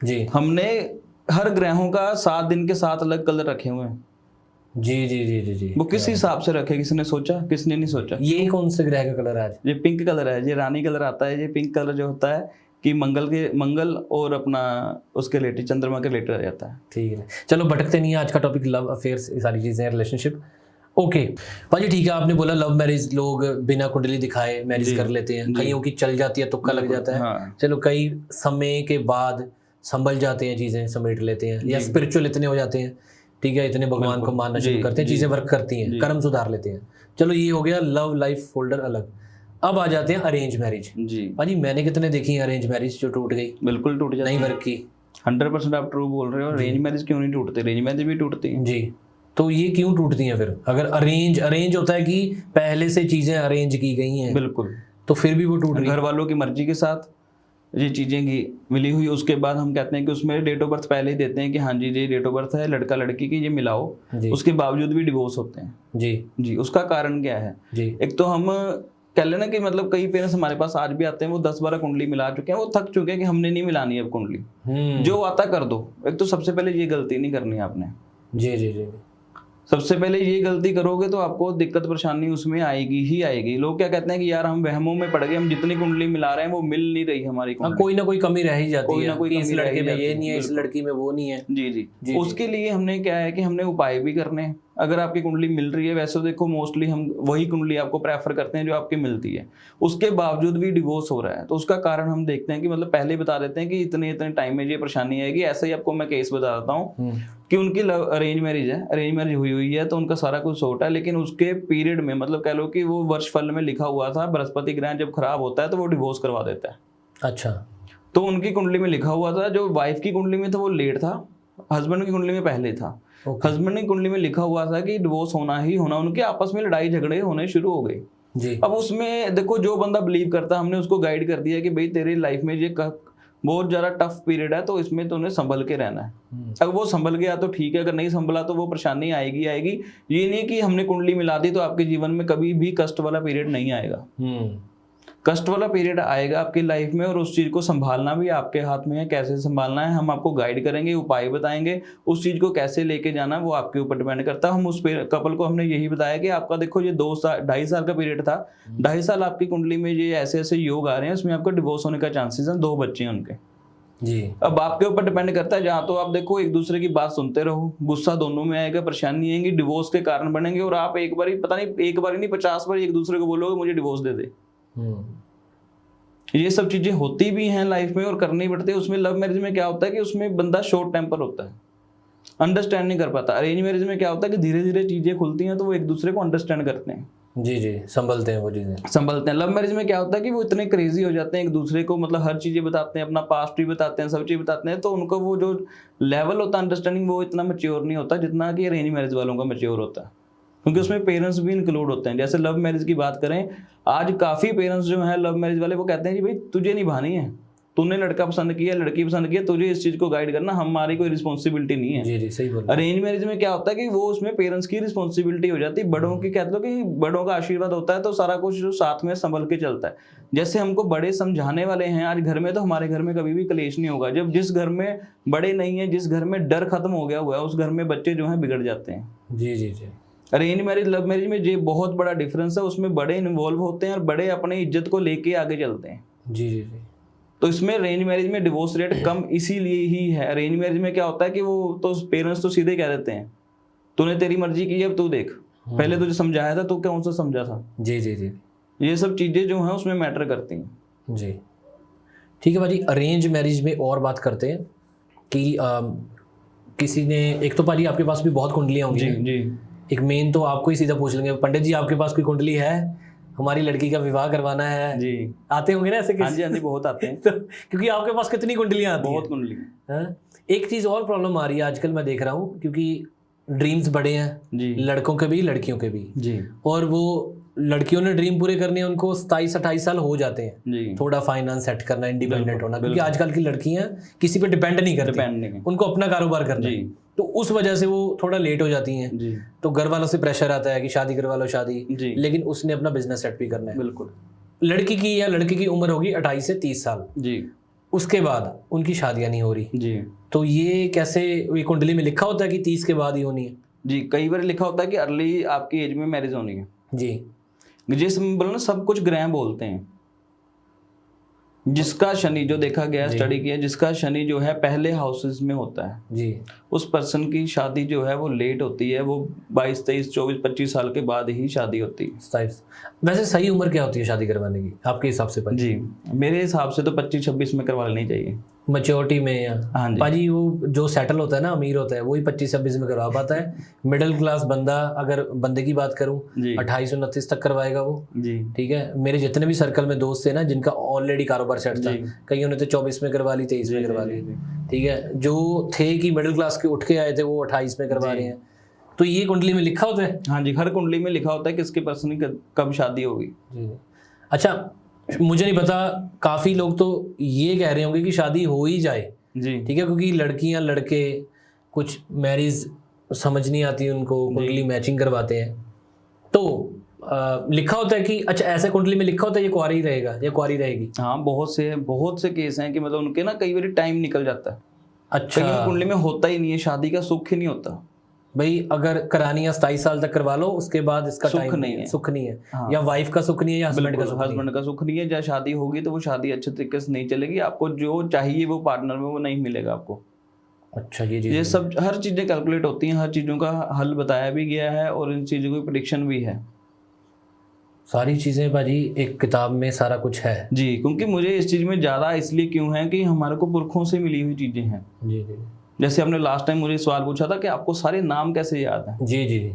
जी, हमने हर ग्रहों का 7 दिन के 7 अलग कलर रखे हुए हैं। जी जी जी जी जी। वो किस हिसाब से रखे, किसने सोचा, किसने नहीं सोचा। ये कौन से ग्रह का कलर है आज? ये पिंक कलर है, ये रानी कलर आता है। ये पिंक कलर जो होता है कि मंगल और अपना उसके रिलेटेड चंद्रमा के रिलेटेड आ जाता है। ठीक है, चलो भटकते नहीं है। आज का टॉपिक लव अफेयर्स, ये सारी चीजें, रिलेशनशिप। ओके भाजी, ठीक है, आपने बोला लव मैरिज लोग बिना कुंडली दिखाए मैरिज कर लेते हैं, कईयों की चल जाती है, तुक्का लग जाता है। हाँ। चलो कई समय के बाद संभल जाते हैं, चीजें समेट लेते हैं, या स्पिरिचुअल इतने हो जाते हैं, ठीक है, इतने भगवान को मानना शुरू करते हैं, चीजें वर्क करती हैं, कर्म सुधार लेते हैं। चलो ये हो गया लव लाइफ फोल्डर अलग। अब आ जाते हैं अरेंज मैरिज। जी भाजी मैंने कितने देखी है अरेंज मैरिज जो टूट गई, बिल्कुल टूट जाती नहीं है। वर्क की। 100% आप ट्रू बोल रहे हो। अरेंज मैरिज क्यों नहीं टूटते? अरेंज मैरिज भी टूटती है जी, तो ये क्यों टूटती हैं फिर? अगर अरेंज होता है कि पहले से चीजें अरेंज की गई हैं, बिल्कुल, तो फिर भी वो टूट रही घर वालों की मर्जी के साथ ये चीजें मिली हुई। उसके बाद हम कहते हैं कि उसमें डेट ऑफ बर्थ पहले ही देते हैं कि हाँ जी ये डेट ऑफ बर्थ है लड़का लड़की की, ये मिलाओ। जी। उसके बावजूद भी डिवोर्स होते हैं। जी जी, उसका कारण क्या है? जी। एक तो हम कह लेना कि मतलब कई पेरेंट्स हमारे पास आज भी आते हैं, वो 10-12 कुंडली मिला चुके हैं, वो थक चुके हैं कि हमने नहीं मिलानी अब कुंडली, जो आता कर दो। एक तो सबसे पहले ये गलती नहीं करनी है आपने। जी जी जी। सबसे पहले ये गलती करोगे तो आपको दिक्कत परेशानी उसमें आएगी ही आएगी। लोग क्या कहते हैं कि यार हम वहमों में पड़ गए, हम जितनी कुंडली मिला रहे हैं वो मिल नहीं रही हमारी कुंडली। कोई ना कोई कमी रह ही जाती कोई है ना कोई कि इस कमी रह लड़के ही में जाती ये है, नहीं है, इस बिल्कुल। लड़की में वो नहीं है। जी जी, जी, उसके लिए हमने क्या है कि हमने उपाय भी करने हैं। अगर आपकी कुंडली मिल रही है, वैसे तो देखो मोस्टली हम वही कुंडली आपको प्रेफर करते हैं जो आपकी मिलती है, उसके बावजूद भी डिवोर्स हो रहा है, तो उसका कारण हम देखते हैं कि मतलब पहले ही बता देते हैं कि इतने इतने टाइम में ये परेशानी आएगी। ऐसे ही आपको मैं केस बता देता हूँ कि उनकी अरेंज मैरिज है, अरेंज मैरिज हुई है, तो उनका सारा कुछ सॉर्ट है, लेकिन उसके पीरियड में मतलब कह लो कि वो वर्ष फल में लिखा हुआ था बृहस्पति ग्रह जब खराब होता है तो वो डिवोर्स करवा देता है। अच्छा, तो उनकी कुंडली में लिखा हुआ था, जो वाइफ की कुंडली में था वो लेट था, हस्बैंड की कुंडली में पहले था। हस्बैंड की कुंडली में लिखा हुआ था कि डिवोर्स होना ही होना, उनके आपस में लड़ाई झगड़े होने शुरू हो गए। जी। अब उसमें देखो जो बंदा बिलीव करता, हमने उसको गाइड कर दिया कि भाई तेरी लाइफ में ये बहुत ज्यादा टफ पीरियड है, तो इसमें तूने संभल के रहना है। अगर वो संभल गया तो ठीक है, अगर नहीं संभला तो वो परेशानी आएगी आएगी। ये नहीं कि हमने कुंडली मिला दी तो आपके जीवन में कभी भी कष्ट वाला पीरियड नहीं आएगा। कष्ट वाला पीरियड आएगा आपकी लाइफ में, और उस चीज को संभालना भी आपके हाथ में है। कैसे संभालना है हम आपको गाइड करेंगे, उपाय बताएंगे, उस चीज को कैसे लेके जाना वो आपके ऊपर डिपेंड करता है। हम उस कपल को हमने यही बताया कि आपका देखो ये 2-2.5 साल का पीरियड था, 2.5 साल आपकी कुंडली में ये ऐसे ऐसे योग आ रहे हैं, उसमें आपको डिवोर्स होने का चांसेस है, 2 बच्चे हैं उनके। जी। अब आपके ऊपर डिपेंड करता है, जहाँ तो आप देखो एक दूसरे की बात सुनते रहो, गुस्सा दोनों में आएगा, परेशानी आएगी, डिवोर्स के कारण बनेंगे, और आप एक बार पता नहीं एक बार नहीं 50 बार एक दूसरे को बोलोगे मुझे डिवोर्स दे दे। ये सब चीजें होती भी हैं लाइफ में और करनी पड़ती है। उसमें लव मैरिज में क्या होता है कि उसमें बंदा शॉर्ट टेम्पर होता है, अंडरस्टैंड नहीं कर पाता। अरेंज मैरिज में क्या होता है कि धीरे धीरे चीजें खुलती हैं तो वो एक दूसरे को अंडरस्टैंड करते हैं। जी जी, संभलते हैं वो चीजें, संभलते हैं। लव मैरिज में क्या होता है कि वो इतने क्रेजी हो जाते हैं एक दूसरे को, मतलब हर चीजें बताते हैं, अपना पास्ट भी बताते हैं, सब चीज बताते हैं, तो उनको वो जो लेवल होता है अंडरस्टैंडिंग वो इतना मैच्योर नहीं होता जितना कि अरेंज मैरिज वालों का मैच्योर होता है, क्योंकि उसमें पेरेंट्स भी इंक्लूड होते हैं। जैसे लव मैरिज की बात करें, आज काफी पेरेंट्स जो हैं लव मैरिज वाले वो कहते हैं कि भाई तुझे निभानी है, तूने लड़का पसंद किया लड़की पसंद किया, तुझे इस चीज को गाइड करना, हमारी कोई रिस्पॉन्सिबिलिटी नहीं है। जी जी, सही बोल। अरेंज मैरिज में क्या होता है कि वो उसमें पेरेंट्स की रिस्पॉन्सिबिलिटी हो जाती है, बड़ों की, कहते हो कि बड़ों का आशीर्वाद होता है, तो सारा कुछ जो साथ में संभल के चलता है। जैसे हमको बड़े समझाने वाले हैं आज घर में, तो हमारे घर में कभी भी कलेश नहीं होगा। जब जिस घर में बड़े नहीं है, जिस घर में डर खत्म हो गया हुआ है, उस घर में बच्चे जो है बिगड़ जाते हैं। जी जी जी। अरेंज मैरिज लव मैरिज में ये बहुत बड़ा डिफरेंस है, उसमें बड़े इन्वॉल्व होते हैं और बड़े अपनी इज्जत को लेके आगे चलते हैं। जी जी जी। तो इसमें अरेंज मैरिज में डिवोर्स रेट कम इसीलिए ही है। अरेंज मैरिज में क्या होता है कि वो तो पेरेंट्स तो सीधे कह देते हैं तूने तेरी मर्जी की, अब तू देख, पहले तुझे समझाया था, तू कौन सा समझा था। जी जी जी। ये सब चीजें जो हैं उसमें मैटर करती हैं। जी ठीक है भाजी, अरेंज मैरिज में और बात करते हैं कि किसी ने, एक तो भाजी आपके पास भी बहुत कुंडलियां होंगी। जी जी। एक मेन तो आपको ही सीधा पूछ लेंगे, पंडित जी आपके पास कोई कुंडली है, हमारी लड़की का विवाह करवाना है? जी आते होंगे ना ऐसे? हाँ जी, हाँ जी, बहुत आते हैं। तो क्योंकि आपके पास कितनी कुंडलियां आती हैं? बहुत कुंडली। हाँ? एक चीज और प्रॉब्लम आ रही है आजकल, मैं देख रहा हूँ, क्योंकि ड्रीम्स बड़े हैं जी, लड़कों के भी लड़कियों के भी जी, और वो लड़कियों ने ड्रीम पूरे करने हैं, उनको 27-28 साल हो जाते हैं जी, थोड़ा फाइनेंस सेट करना, इंडिपेंडेंट होना, क्योंकि आजकल की लड़कियां किसी पे डिपेंड नहीं करती, उनको अपना कारोबार करना है, तो उस वजह से वो थोड़ा लेट हो जाती हैं। जी, तो घर वालों से प्रेशर आता है कि शादी करवा लो शादी, जी, लेकिन उसने अपना बिजनेस सेट भी करना है। बिल्कुल। लड़की की या लड़के की उम्र होगी 28 से 30 साल, जी, उसके बाद उनकी शादियां नहीं हो रही, जी तो ये कैसे, ये कुंडली में लिखा होता है कि 30 के बाद ही होनी है? जी, कई बार लिखा होता है कि अर्ली आपकी एज में मैरिज होनी है। जी जिसमें बोलो ना सब कुछ ग्रह बोलते हैं। जिसका शनि, जो देखा गया जी। स्टडी किया, जिसका शनि जो है पहले हाउसेस में होता है, जी उस पर्सन की शादी जो है वो लेट होती है। वो 22, 23, 24, 25 साल के बाद ही शादी होती है। साइज। वैसे सही उम्र क्या होती है शादी करवाने की आपके हिसाब से पाजी? जी, मेरे हिसाब से तो 25-26 में करवा लेनी चाहिए। मैच्योरिटी में या? हाँ जी। पाजी वो जो सेटल होता है ना, अमीर होता है, वही 25-26 में करवा पाता है। मिडिल क्लास बंदा, अगर बंदे की बात करूं, जी 28-29 तक करवाएगा वो। जी ठीक है, मेरे जितने भी सर्कल में दोस्त थे ना जिनका ऑलरेडी कारोबार सेट था, जी। कईयों ने तो 24 में करवा ली, 23 में जी, करवा जी, ली। जी। ठीक है, जो थे कि मिडिल क्लास के उठ के आए थे वो 28 में करवा जी। रहे हैं। तो ये कुंडली में लिखा होता है? हाँ जी, हर कुंडली में लिखा होता है कि इसके पर्सन की कब शादी होगी। जी। अच्छा, मुझे नहीं पता, काफी लोग तो ये कह रहे होंगे कि शादी हो ही जाए। जी ठीक है, क्योंकि लड़कियां लड़के कुछ मैरिज समझ नहीं आती उनको, कुंडली मैचिंग करवाते हैं। तो लिखा होता है कि, अच्छा ऐसे कुंडली में लिखा होता है ये कुंवारी रहेगा या कुंवारी रहेगी? हाँ, बहुत से केस हैं कि मतलब उनके ना कई बार टाइम निकल जाता है। अच्छा, कई कुंडली में होता ही नहीं है, शादी का सुख ही नहीं होता। भाई अगर करानी है 27 साल तक करवा लो, उसके बाद इसका सुख टाइम नहीं है। सुख नहीं है। हाँ। या वाइफ का सुख नहीं है या हस्बैंड का सुख नहीं है। हस्बैंड का सुख नहीं है। जहाँ शादी होगी तो वो शादी अच्छे तरीके से नहीं चलेगी। आपको जो चाहिए वो पार्टनर में वो नहीं मिलेगा आपको। अच्छा, ये चीज ये सब हर चीजें कैलकुलेट होती हैं, हर चीजों का हल बताया भी गया है और इन चीजों की प्रेडिक्शन भी है। सारी चीजें भाजी एक किताब में सारा कुछ है। जी, क्योंकि मुझे इस चीज में ज्यादा इसलिए क्यों है कि हमारे को पुरखों से मिली हुई चीजें हैं। जी जी जैसे आपने लास्ट टाइम मुझे सवाल पूछा था कि आपको सारे नाम कैसे याद हैं। जी जी जी।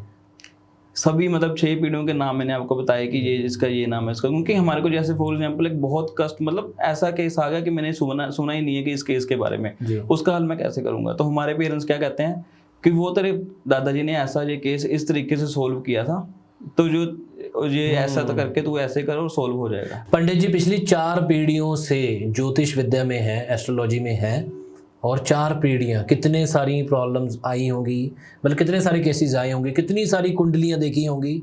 सभी मतलब 6 पीढ़ियों के नाम मैंने आपको बताया कि ये इसका ये नाम है इसका। क्योंकि हमारे को जैसे फॉर एग्जांपल एक बहुत कष्ट, मतलब ऐसा केस आ गया कि मैंने सुना ही नहीं है कि इस केस के बारे में, जी। उसका हल मैं कैसे करूंगा। तो हमारे पेरेंट्स क्या कहते हैं कि वो तेरे दादाजी ने ऐसा ये केस इस तरीके से सोल्व किया था, तो जो ये ऐसा तो करके तू ऐसे कर और सोल्व हो जाएगा। पंडित जी पिछली 4 पीढ़ियों से ज्योतिष विद्या में है, एस्ट्रोलॉजी में है, और 4 पीढ़ियां, कितने सारी प्रॉब्लम्स आई होंगी, मतलब कितने सारे केसेस आए होंगे, कितनी सारी कुंडलियां देखी होंगी।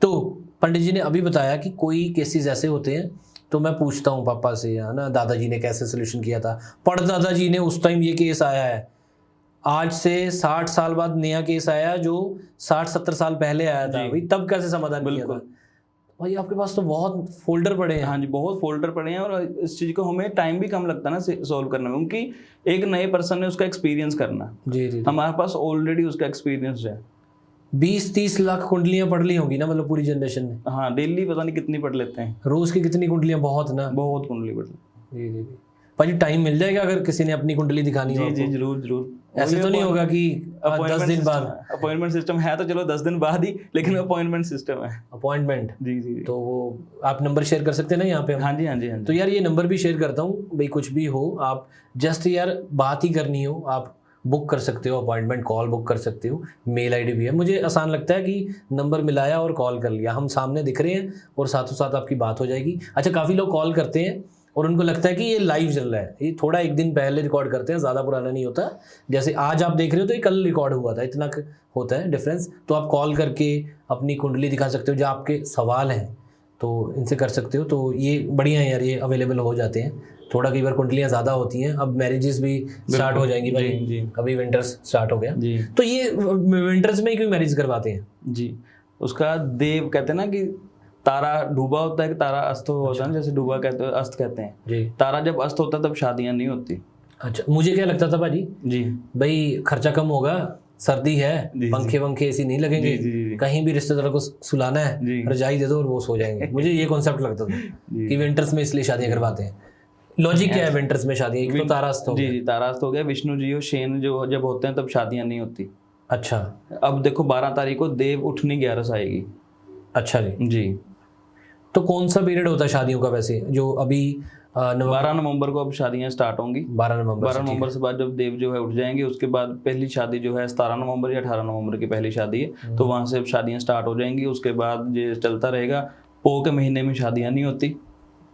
तो पंडित जी ने अभी बताया कि कोई केसेस ऐसे होते हैं, तो मैं पूछता हूँ पापा से, है ना, दादाजी ने कैसे सोल्यूशन किया था, परदादाजी ने उस टाइम ये केस आया है, आज से 60 साल बाद नया केस आया जो 60-70 साल पहले आया था, भाई तब कैसे समाधान किया था। भाई आपके पास तो बहुत फोल्डर पड़े हैं। हाँ जी, बहुत फोल्डर पड़े हैं और इस चीज को हमें टाइम भी कम लगता है ना सॉल्व करने में, क्योंकि एक नए पर्सन ने उसका एक्सपीरियंस करना। जी जी। हमारे पास ऑलरेडी उसका एक्सपीरियंस है। 20-30 लाख कुंडलियां पढ़ ली होंगी ना, मतलब पूरी जनरेशन ने। हाँ, डेली पता नहीं कितनी पढ़ लेते हैं। रोज की कितनी कुंडलियां, बहुत ना। बहुत कुंडली पढ़ लेते जी जी जी। भाई टाइम मिल जाएगा अगर किसी ने अपनी कुंडली दिखानी हो हैं। जी आपको? जी, जरूर जरूर। ऐसे तो नहीं होगा कि 10 दिन बाद अपॉइंटमेंट सिस्टम है, तो चलो 10 दिन बाद ही, लेकिन अपॉइंटमेंट सिस्टम है। अपॉइंटमेंट। जी जी। तो वो आप नंबर शेयर कर सकते हैं ना यहाँ पे हम? हाँ जी हाँ जी हाँ तो जी। यार ये नंबर भी शेयर करता हूँ भाई, कुछ भी हो आप जस्ट यार बात ही करनी हो, आप बुक कर सकते हो अपॉइंटमेंट, कॉल बुक कर सकते हो, मेल आईडी भी है। मुझे आसान लगता है कि नंबर मिलाया और कॉल कर लिया, हम सामने दिख रहे हैं और साथों साथ आपकी बात हो जाएगी। अच्छा, काफ़ी लोग कॉल करते हैं और उनको लगता है कि ये लाइव चल रहा है, ये थोड़ा एक दिन पहले रिकॉर्ड करते हैं, ज़्यादा पुराना नहीं होता। जैसे आज आप देख रहे हो तो ये कल रिकॉर्ड हुआ था, इतना होता है डिफरेंस। तो आप कॉल करके अपनी कुंडली दिखा सकते हो, जो आपके सवाल हैं तो इनसे कर सकते हो। तो ये बढ़िया है यार, ये अवेलेबल हो जाते हैं। थोड़ा कई बार कुंडलियाँ ज़्यादा होती हैं, अब मैरिजेस भी स्टार्ट हो जाएंगी भाई। जी, जी। अभी विंटर्स स्टार्ट हो गया, जी तो ये विंटर्स में ही क्यों मैरिज करवाते हैं? जी। उसका देव कहते हैं ना कि तारा डूबा होता है कि तारा अस्त होता है, जैसे डूबा कहते हैं, अस्त कहते हैं। जी। तारा जब अस्त होता है तब शादियां नहीं होती। अच्छा, मुझे क्या लगता था भाजी, जी भाई खर्चा कम होगा, सर्दी है, जी, पंखे वंखे ऐसी नहीं लगेंगे, जी, जी, जी। कहीं भी रिश्तेदारों को सुलाना जी। है, रजाई दे दो और वो सो जाएंगे। मुझे ये कॉन्सेप्ट लगता था जी। कि विंटर्स में इसलिए शादियां करवाते हैं। लॉजिक क्या है विंटर्स में शादी? एक तो तारा अस्त हो जी गया। जी, तारा अस्त हो गया। विष्णु जी और शयन जो जब होते हैं तब शादियां नहीं होती। अच्छा अब देखो 12 तारीख को देव उठनी 11 आएगी। अच्छा जी। जी, तो कौन सा पीरियड होता है शादियों का वैसे, जो अभी 12 नवंबर को अब शादियां स्टार्ट होंगी। 12 नवंबर 12 नवंबर से बाद जब देव जो है उठ जाएंगे, उसके बाद पहली शादी जो है 17 नवंबर या 18 नवंबर की पहली शादी है, तो वहां से अब शादियां स्टार्ट हो जाएंगी। उसके बाद ये चलता रहेगा। पो के महीने में शादियां नहीं होती।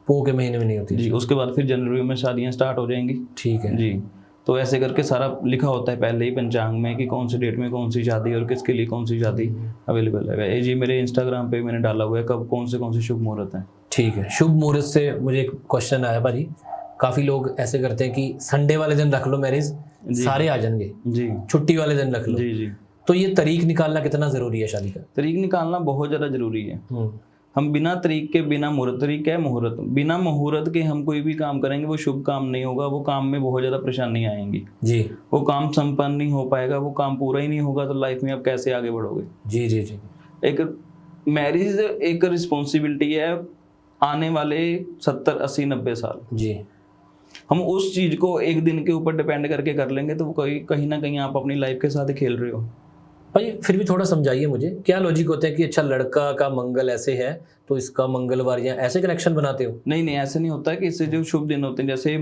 पो के महीने में नहीं होती जी, उसके बाद फिर जनवरी में शादियां स्टार्ट हो जाएंगी। ठीक है जी, तो ऐसे करके सारा लिखा होता है पहले ही पंचांग में कि कौन सी डेट में कौन सी शादी और किसके लिए कौन सी शादी अवेलेबल है। ये जी मेरे इंस्टाग्राम पे मैंने डाला हुआ है कब कौन से शुभ मुहूर्त हैं। ठीक है। शुभ मुहूर्त से मुझे एक क्वेश्चन आया भाजी काफ़ी लोग ऐसे करते हैं कि संडे वाले दिन रख लो मैरिज, सारे आ जाएंगे, जी छुट्टी वाले दिन रख लो। जी जी। तो ये तारीख निकालना कितना ज़रूरी है शादी का? तरीक निकालना बहुत ज़्यादा जरूरी है। हम बिना तरीक के, बिना मुहूर्त, तरीक है मुहूर्त, बिना मुहूर्त के हम कोई भी काम करेंगे वो शुभ काम नहीं होगा, वो काम में बहुत ज़्यादा परेशानी आएंगी जी वो काम संपन्न नहीं हो पाएगा, वो काम पूरा ही नहीं होगा, तो लाइफ में आप कैसे आगे बढ़ोगे। जी जी जी। एक मैरिज एक रिस्पॉन्सिबिलिटी है आने वाले 70 80 90 साल। जी हम उस चीज़ को एक दिन के ऊपर डिपेंड करके कर लेंगे तो वो कहीं ना कहीं आप अपनी लाइफ के साथ ही खेल रहे हो। भाई फिर भी थोड़ा समझाइए मुझे, क्या लॉजिक होता है कि अच्छा लड़का का मंगल ऐसे है तो इसका मंगलवार, या ऐसे कनेक्शन बनाते हो? नहीं नहीं, ऐसे नहीं होता है कि इससे जो शुभ दिन होते हैं जैसे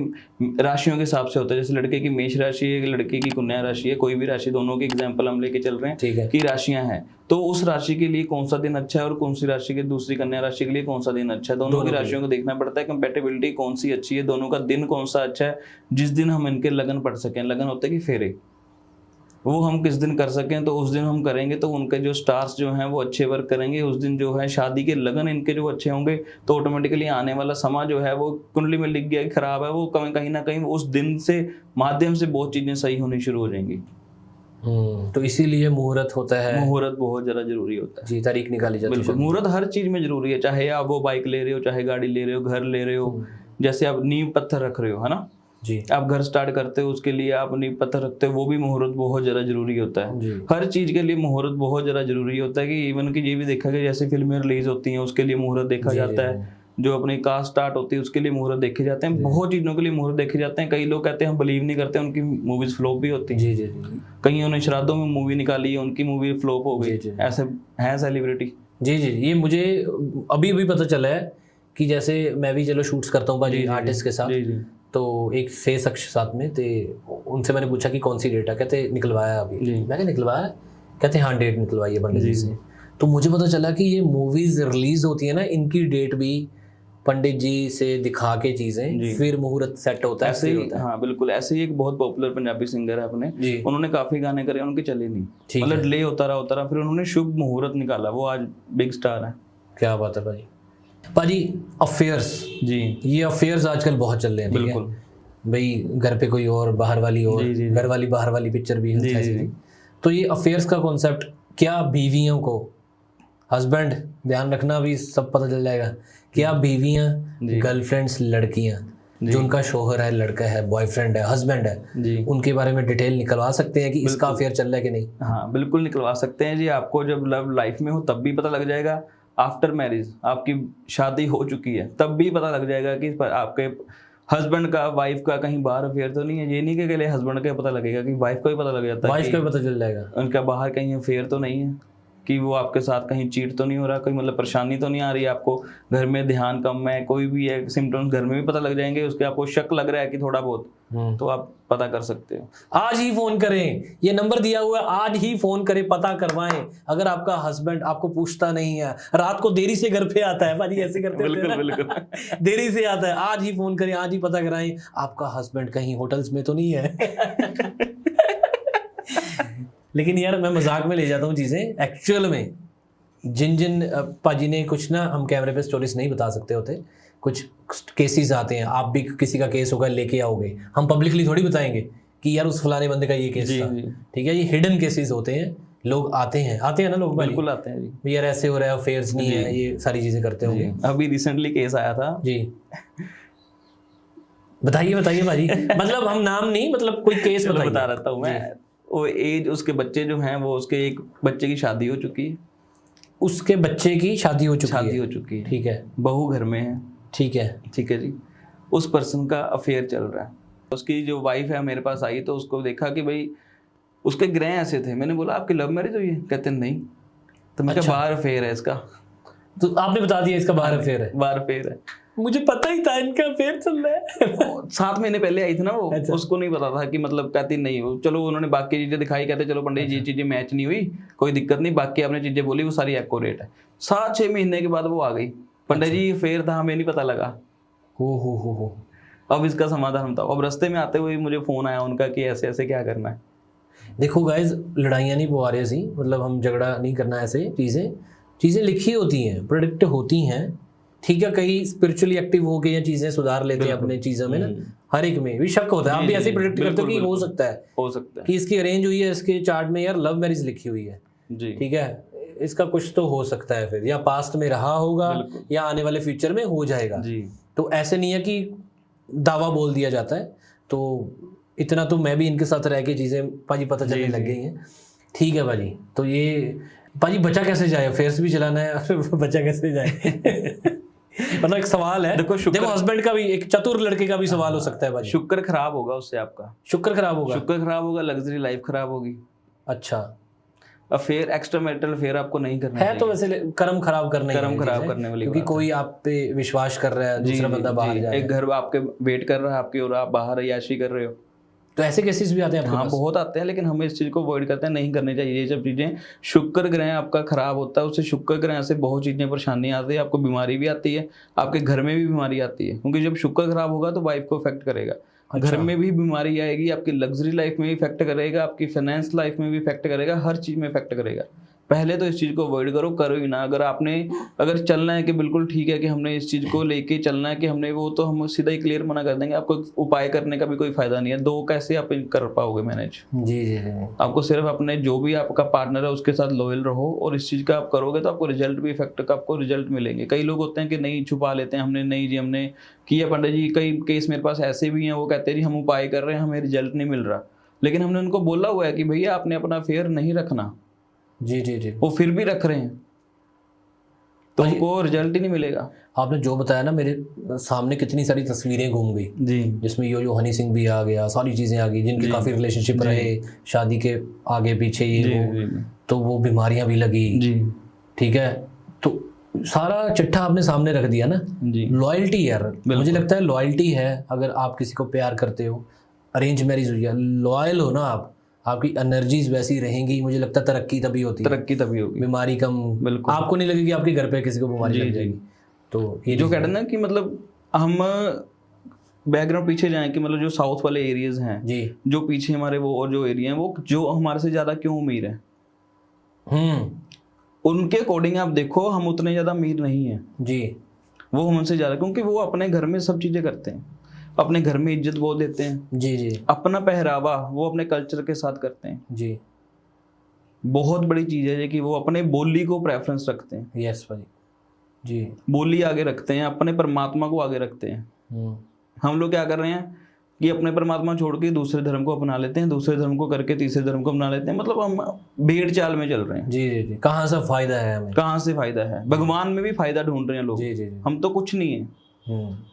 राशियों के हिसाब से होता है, जैसे लड़के की मेष राशि है, लड़के की कन्या राशि है, कोई भी राशि, दोनों के एग्जांपल हम लेके चल रहे हैं, ठीक है। कि राशियां हैं तो उस राशि के लिए कौन सा दिन अच्छा है और कौन सी राशि के, दूसरी कन्या राशि के लिए कौन सा दिन अच्छा है, दोनों की राशियों को देखना पड़ता है, कंपेटेबिलिटी कौन सी अच्छी है, दोनों का दिन कौन सा अच्छा है, जिस दिन हम इनके लगन पढ़ सकें। लगन होता है कि फेरे, वो हम किस दिन कर सकें तो उस दिन हम करेंगे, तो उनके जो स्टार्स जो हैं वो अच्छे वर्क करेंगे उस दिन, जो है शादी के लगन इनके जो अच्छे होंगे तो ऑटोमेटिकली आने वाला समय जो है वो कुंडली में लिख गया कि खराब है, वो कहीं ना कहीं उस दिन से माध्यम से बहुत चीजें सही होनी शुरू हो जाएंगी। तो इसीलिए मुहूर्त होता है। मुहूर्त बहुत ज्यादा जरूरी होता है जी, तारीख निकाली जाती है। बिल्कुल, मुहूर्त हर चीज में जरूरी है, चाहे आप वो बाइक ले रहे हो, चाहे गाड़ी ले रहे हो, घर ले रहे हो, जैसे आप नींव पत्थर रख रहे हो, है ना जी, आप घर स्टार्ट करते हो उसके लिए आप नींव पत्थर रखते हो, वो भी मुहूर्त बहुत ज़्यादा जरूरी होता है। जी। हर चीज़ के लिए मुहूर्त बहुत ज़्यादा जरूरी होता है, कि इवन कि ये भी देखा गया जैसे फिल्में रिलीज होती हैं उसके लिए मुहूर्त देखा जी, जाता जी, है, जो अपनी कास्ट स्टार्ट होती है उसके लिए मुहूर्त देखे जाते हैं, बहुत चीज़ों के लिए मुहूर्त देखे जाते हैं। कई लोग कहते हैं हम बिलीव नहीं करते, उनकी मूवीज फ्लॉप भी होती हैं। जी जी जी। कईयों ने श्राद्धों में मूवी निकाली है, उनकी मूवी फ्लॉप हो गई, जी, जी। ऐसे हैं सेलिब्रिटी। जी जी, ये मुझे अभी अभी पता चला है कि जैसे मैं भी चलो शूट्स करता हूँ भाजी आर्टिस्ट के साथ, जी जी तो एक से शख्स साथ में थे, उनसे मैंने पूछा कि कौन सी डेट है, कहते निकलवाया अभी। जी। मैं क्या निकलवाया, कहते हाँ डेट निकलवाई है पंडित जी जी, से। जी। तो मुझे पता चला कि ये मूवीज रिलीज होती है ना, इनकी डेट भी पंडित जी से दिखा के चीजें, जी। फिर मुहूर्त सेट होता है, ऐसे फिर ही, होता है। हाँ बिल्कुल, ऐसे ही एक बहुत पॉपुलर पंजाबी सिंगर है अपने, जी। उन्होंने काफी गाने करे, उनके चले नहीं, ठीक मतलब है। डिले होता रहा, फिर उन्होंने शुभ मुहूर्त निकाला, वो आज बिग स्टार है। क्या बात है भाजी। भाजी अफेयर्स, जी ये अफेयर्स आजकल बहुत चल रहे हैं, ठीक है? बिल्कुल। भाई घर पे कोई और, बाहर वाली और, जी, जी, जी। घर वाली बाहर वाली पिक्चर भी है, जी, ऐसी जी, थी। तो ये अफेयर्स का कॉन्सेप्ट, क्या बीवियों को, हस्बैंड ध्यान रखना, भी सब पता चल जाएगा, क्या बीवियां, जी। गर्लफ्रेंड्स, लड़कियां जो उनका शोहर है, लड़का है, बॉयफ्रेंड है, हस्बैंड है, जी उनके बारे में डिटेल निकलवा सकते हैं कि इसका अफेयर चल रहा है कि नहीं? हाँ बिल्कुल निकलवा सकते हैं जी। आपको जब लव लाइफ में हो तब भी पता लग जाएगा, आफ्टर मैरिज आपकी शादी हो चुकी है तब भी पता लग जाएगा कि आपके हस्बैंड का, वाइफ का कहीं बाहर अफेयर तो नहीं है। ये नहीं कि अकेले हस्बैंड का पता लगेगा, कि वाइफ को भी पता लग जाता है, वाइफ को भी पता चल जाएगा उनका बाहर कहीं अफेयर तो नहीं है, कि वो आपके साथ कहीं चीट तो नहीं हो रहा, कोई मतलब परेशानी तो नहीं आ रही है आपको, घर में ध्यान कम है, कोई भी है सिम्टम्स घर में भी पता लग जाएंगे, उसके आपको शक लग रहा है कि थोड़ा बहुत, तो आप पता कर सकते हो। आज ही फोन करें, ये नंबर दिया हुआ है, आज ही फोन करें, पता करवाएं। अगर आपका हस्बैंड आपको पूछता नहीं है, रात को देरी से घर पे आता है, भाजी ऐसे करते होते हैं ना? बिल्कुल देरी से आता है, आज ही फोन करें, आज ही पता कराएं आपका हस्बैंड कहीं होटल्स में तो नहीं है। लेकिन यार मैं मजाक में ले जाता हूँ चीजें, एक्चुअल में जिन जिन पाजी ने कुछ ना, हम कैमरे पे स्टोरीज नहीं बता सकते होते, कुछ केसेस आते हैं, आप भी किसी का केस होगा लेके आओगे, हम पब्लिकली थोड़ी बताएंगे कि यार उस फलाने बंदे का ये केस था, ठीक है? ये हिडन केसेस होते हैं, लोग आते हैं ना लोग, बिल्कुल आते हैं जी, यार ऐसे हो रहा है, अफेयर्स नहीं है, ये सारी चीजें करते होंगे। अभी रिसेंटली केस आया था जी, बताइए भाजी। मतलब हम नाम नहीं, मतलब कोई केस बता बताइए। रहता हूँ मैं। वो एज, उसके बच्चे जो हैं वो, उसके एक बच्चे की शादी हो चुकी है, उसके बच्चे की शादी हो चुकी है, ठीक है, बहू घर में है, ठीक है जी। उस पर्सन का अफेयर चल रहा है, उसकी जो वाइफ है मेरे पास आई, तो उसको देखा कि भाई उसके ग्रह ऐसे थे। मैंने बोला आपकी लव मैरिज हुई है? कहते नहीं। तो मैं कहा बाहर अफेयर है इसका। तो आपने बता दिया इसका बाहर अफेयर है? बाहर अफेयर है, मुझे पता ही था इनका अफेयर चल रहा है। 7 महीने पहले आई थी ना वो, उसको नहीं पता था कि मतलब, कहती नहीं वो, चलो उन्होंने बाकी चीजें दिखाई, कहते चलो पंडित जी ये चीजें मैच नहीं हुई, कोई दिक्कत नहीं, बाकी आपने चीजें बोली वो सारी एक्यूरेट है। 7-6 महीने के बाद वो आ गई, पंडित जी अफेयर था, हमें नहीं पता लगा। हो। अब इसका समाधान बताओ। अब रास्ते में आते हुए मुझे फोन आया उनका कि ऐसे ऐसे क्या करना है। देखो गाइज, लड़ाइयाँ नहीं बुआ रहे सी, मतलब हम झगड़ा नहीं करना, ऐसे चीज़ें लिखी होती हैं, प्रेडिक्ट होती हैं, ठीक है, कहीं स्पिरिचुअली एक्टिव हो गए या चीजें सुधार लेते हैं अपने चीजों में ना, हर एक में भी शक होता है। आप भी ऐसे प्रेडिक्ट करते हो कि हो सकता है कि इसकी अरेंज हुई है, इसके चार्ट में यार लव मैरिज लिखी हुई है, ठीक है, इसका कुछ तो हो सकता है, फिर या पास्ट में रहा होगा या आने वाले फ्यूचर में हो जाएगा। तो ऐसे नहीं है कि दावा बोल दिया जाता है। तो इतना तो मैं भी इनके साथ रह के चीजें भाजी पता चलने लग गई हैं। ठीक है भाजी, तो ये भाजी बचा कैसे जाए, अफेयर्स भी चलाना है और बचा कैसे जाए मतलब एक सवाल है। देखो हस्बैंड का भी, एक चतुर लड़के का भी सवाल हो सकता है भाजी। शुक्र खराब होगा उससे, आपका शुक्र खराब होगा, लग्जरी लाइफ खराब होगी। अच्छा, अफेयर, एक्स्ट्रा मैरिटल अफेयर आपको नहीं करना है। तो वैसे कर्म खराब करने वाली, क्योंकि कोई आप पे विश्वास कर रहा है, दूसरा बंदा बाहर जा रहा है, एक घर आपके वेट कर रहा है आपकी और आप बाहर याशी कर रहे हो। तो ऐसे केसेस भी आते हैं आपके पास? बहुत आते हैं, लेकिन हमें इस चीज को अवॉइड करते हैं, नहीं करनी चाहिए ये सब चीजें। शुक्र ग्रह आपका खराब होता है, उससे शुक्र ग्रह से बहुत चीजें परेशानी आती है, आपको बीमारी भी आती है, आपके घर में भी बीमारी आती है, क्योंकि जब शुक्र खराब होगा तो वाइफ को इफेक्ट करेगा। घर में भी बीमारी आएगी, आपकी लग्जरी लाइफ में भी इफेक्ट करेगा, आपकी फाइनेंस लाइफ में भी इफेक्ट करेगा, हर चीज में इफेक्ट करेगा। पहले तो इस चीज को अवॉइड करो ही ना। अगर चलना है कि बिल्कुल ठीक है कि हमने इस चीज को लेके चलना है कि हमने वो, तो हम सीधा ही क्लियर मना कर देंगे। आपको उपाय करने का भी कोई फायदा नहीं है। दो कैसे आप कर पाओगे मैनेज? जी। आपको सिर्फ अपने जो भी आपका पार्टनर है उसके साथ लॉयल रहो, और इस चीज का आप करोगे तो आपको रिजल्ट भी आपको रिजल्ट मिलेंगे। कई लोग होते हैं कि नहीं, छुपा लेते हैं, हमने किया पंडित जी। कई केस मेरे पास ऐसे भी हैं, वो कहते हैं जी हम उपाय कर रहे हैं, हमें रिजल्ट नहीं मिल रहा, लेकिन हमने उनको बोला हुआ है कि भैया आपने अपना अफेयर नहीं रखना। जी। वो फिर भी रख रहे हैं, तो उनको रिजल्ट ही नहीं मिलेगा। आपने जो बताया ना, मेरे सामने कितनी सारी तस्वीरें घूम गई जी, जिसमें यो हनी सिंह भी आ गया, सारी चीजें आ गई, जिनके काफी रिलेशनशिप रहे, शादी के आगे पीछे ये तो वो बीमारियां भी लगी जी। ठीक है, तो सारा चिट्ठा आपने सामने रख दिया ना जी। लॉयल्टी यार, मुझे लगता है लॉयल्टी है। अगर आप किसी को प्यार करते हो, अरेंज मैरिज हुई है, लॉयल हो ना आप, आपकी एनर्जीज वैसी रहेंगी, मुझे लगता है तरक्की तभी होगी, बीमारी कम, बिल्कुल आपको नहीं लगेगी आपके घर पे किसी को बीमारी लग जाएगी। तो ये जो कहते हैं ना कि मतलब हम बैकग्राउंड पीछे जाएं कि मतलब जो साउथ वाले एरियाज हैं जी, जो पीछे हमारे वो और जो एरिया हैं, वो जो हमारे से ज्यादा क्यों अमीर है, उनके अकॉर्डिंग आप देखो हम उतने ज्यादा अमीर नहीं है जी। वो हमसे ज्यादा, क्योंकि वो अपने घर में सब चीजें करते हैं, अपने घर में इज्जत वो देते हैं जी। अपना पहरावा वो अपने कल्चर के साथ करते हैं जी। बहुत बड़ी चीज है कि वो अपने बोली को प्रेफरेंस रखते हैं। यस भाई जी, बोली आगे रखते हैं, अपने परमात्मा को आगे रखते हैं। हम लोग क्या कर रहे हैं कि अपने परमात्मा छोड़ के दूसरे धर्म को अपना लेते हैं, दूसरे धर्म को करके तीसरे धर्म को अपना लेते हैं। मतलब हम भेड़ चाल में चल रहे हैं जी। कहाँ से फायदा है हमें, कहाँ से फायदा है? भगवान में भी फायदा ढूंढ रहे हैं लोग जी। हम तो कुछ नहीं है।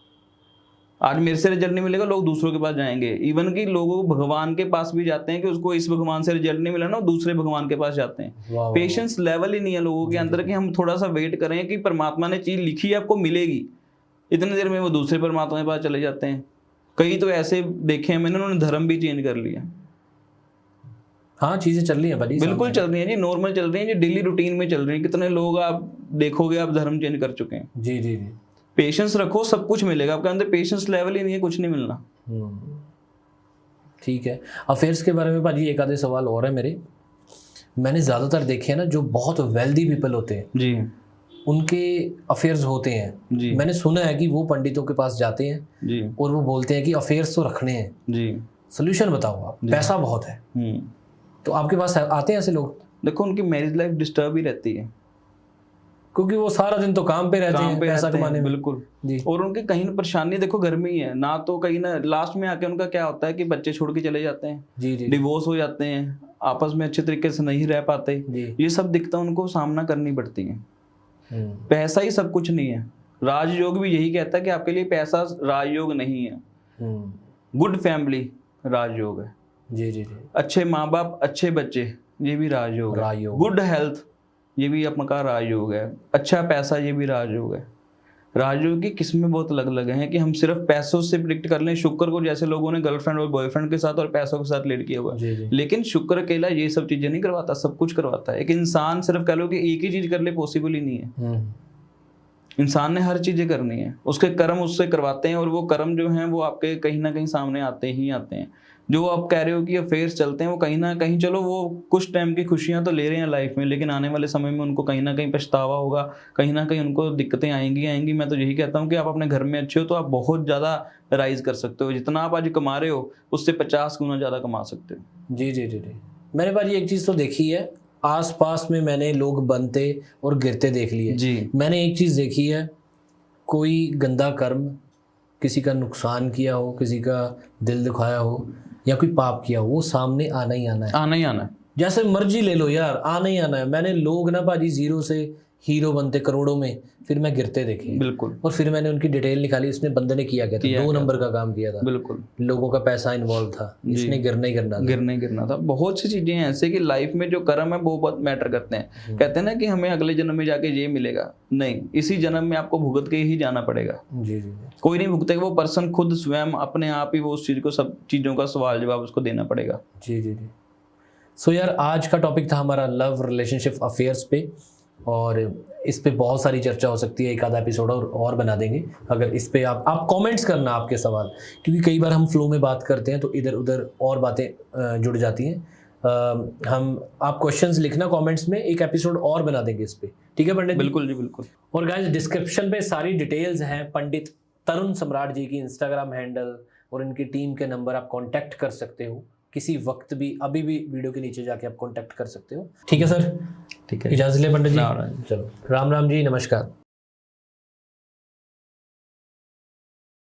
आज मेरे से रिजल्ट नहीं मिलेगा, लोग दूसरों के पास जाएंगे। इवन कि लोग भगवान के पास भी जाते हैं कि उसको इस भगवान से रिजल्ट नहीं मिला ना, दूसरे भगवान के पास जाते हैं। पेशेंस लेवल ही नहीं है लोगों के अंदर कि हम थोड़ा सा वेट करें कि परमात्मा ने चीज लिखी है आपको मिलेगी, इतनी देर में वो दूसरे परमात्मा के पास चले जाते हैं। कई तो ऐसे देखे हैं मैंने, उन्होंने धर्म भी चेंज कर लिया। हाँ, चीजें चल रही है भाई, बिल्कुल चल रही है जी, नॉर्मल चल रही है जी, डेली रूटीन में चल रही है। कितने लोग आप देखोगे, आप धर्म चेंज कर चुके हैं जी। पेशेंस रखो, सब कुछ मिलेगा। आपके अंदर पेशेंस लेवल ही नहीं है, कुछ नहीं मिलना। ठीक है, अफेयर्स के बारे में भाजी एक आधे सवाल और है मेरे। मैंने ज्यादातर देखे हैं ना, जो बहुत वेल्दी पीपल होते हैं जी, उनके अफेयर्स होते हैं जी। मैंने सुना है कि वो पंडितों के पास जाते हैं जी, और वो बोलते हैं कि अफेयर्स तो रखने हैं जी, सोल्यूशन बताओ आप, पैसा बहुत है। तो आपके पास आते हैं ऐसे लोग? देखो, उनकी मैरिज लाइफ डिस्टर्ब ही रहती है, क्योंकि वो सारा दिन तो काम पे रहते हैं, पैसा कमाने में। बिल्कुल जी। और उनकी कहीं ना परेशानी देखो घर में ही है ना, तो कहीं ना लास्ट में आके उनका क्या होता है कि बच्चे छोड़ के चले जाते हैं जी। डिवोर्स हो जाते हैं, आपस में अच्छे तरीके से नहीं रह पाते, ये सब दिक्कतें उनको सामना करनी पड़ती है। पैसा ही सब कुछ नहीं है। राजयोग भी यही कहता है कि आपके लिए पैसा राजयोग नहीं है, गुड फैमिली राजयोग है जी। अच्छे माँ बाप, अच्छे बच्चे, ये भी राजयोग है। गुड हेल्थ, ये भी आपका राजयोग है। अच्छा पैसा, ये भी राजयोग है। राजयोग की किस्में बहुत अलग अलग हैं कि हम सिर्फ पैसों से प्रिडिक्ट कर लें। शुक्र को जैसे लोगों ने गर्लफ्रेंड और बॉयफ्रेंड के साथ और पैसों के साथ लेट किया हुआ है, लेकिन शुक्र अकेला ये सब चीजें नहीं करवाता, सब कुछ करवाता है। एक इंसान सिर्फ कह लो कि एक ही चीज कर ले, पॉसिबल ही नहीं है। इंसान ने हर चीजें करनी है, उसके कर्म उससे करवाते हैं, और वो कर्म जो हैं वो आपके कहीं ना कहीं सामने आते ही आते हैं। जो आप कह रहे हो कि अफेयर्स चलते हैं, वो कहीं ना कहीं, चलो वो कुछ टाइम की खुशियां तो ले रहे हैं लाइफ में, लेकिन आने वाले समय में उनको कहीं ना कहीं पछतावा होगा, कहीं ना कहीं उनको दिक्कतें आएंगी। मैं तो यही कहता हूँ कि आप अपने घर में अच्छे हो तो आप बहुत ज़्यादा राइज कर सकते हो, जितना आप आज कमा रहे हो उससे 50 गुना ज़्यादा कमा सकते हो। जी जी जी जी। मैंने भाई एक चीज़ तो देखी है, आसपास में मैंने लोग बनते और गिरते देख लिए। जी मैंने एक चीज़ देखी है, कोई गंदा कर्म, किसी का नुकसान किया हो, किसी का दिल दुखाया हो या कोई पाप किया हो, वो सामने आना ही आना है। आना ही आना है। जैसे मर्जी ले लो यार, आना ही आना है। मैंने लोग ना भाजी जीरो से हीरो बनते करोड़ों में, फिर मैं गिरते देखे, बिल्कुल और फिर मैंने उनकी डिटेल निकाली, उसने बंदे ने किया क्या था, 2 नंबर का काम किया था, बिल्कुल लोगों का पैसा इन्वॉल्व था, इसने गिरना ही गिरना था। गिरना था। बहुत सी चीजें हैं ऐसे कि लाइफ में जो कर्म है वो बहुत मैटर करते हैं। कहते हैं ना कि हमें अगले जन्म में जाके ये मिलेगा, नहीं, इसी जन्म में आपको भुगत के ही जाना पड़ेगा। जी जी कोई नहीं भुगतेगा, वो पर्सन खुद स्वयं अपने आप ही वो उस चीज को, सब चीजों का सवाल जवाब उसको देना पड़ेगा। जी जी जी। सो यार, आज का टॉपिक था हमारा लव रिलेशनशिप अफेयर्स पे, और इस पे बहुत सारी चर्चा हो सकती है, एक आधा एपिसोड और बना देंगे। अगर इस पे आप कमेंट्स करना आपके सवाल, क्योंकि कई बार हम फ्लो में बात करते हैं तो इधर उधर और बातें जुड़ जाती हैं। आप क्वेश्चंस लिखना कमेंट्स में, एक एपिसोड और बना देंगे इस पे, ठीक है पंडित? बिल्कुल जी बिल्कुल। और गाइस, डिस्क्रिप्शन पे सारी डिटेल्स हैं पंडित तरुण सम्राट जी की, इंस्टाग्राम हैंडल और इनकी टीम के नंबर, आप कांटेक्ट कर सकते हो किसी वक्त भी, अभी भी वीडियो के नीचे जाके आप कांटेक्ट कर सकते हो। ठीक है सर, ठीक है, इजाजत ले पंडित जी। राम राम। चलो, राम राम जी, नमस्कार।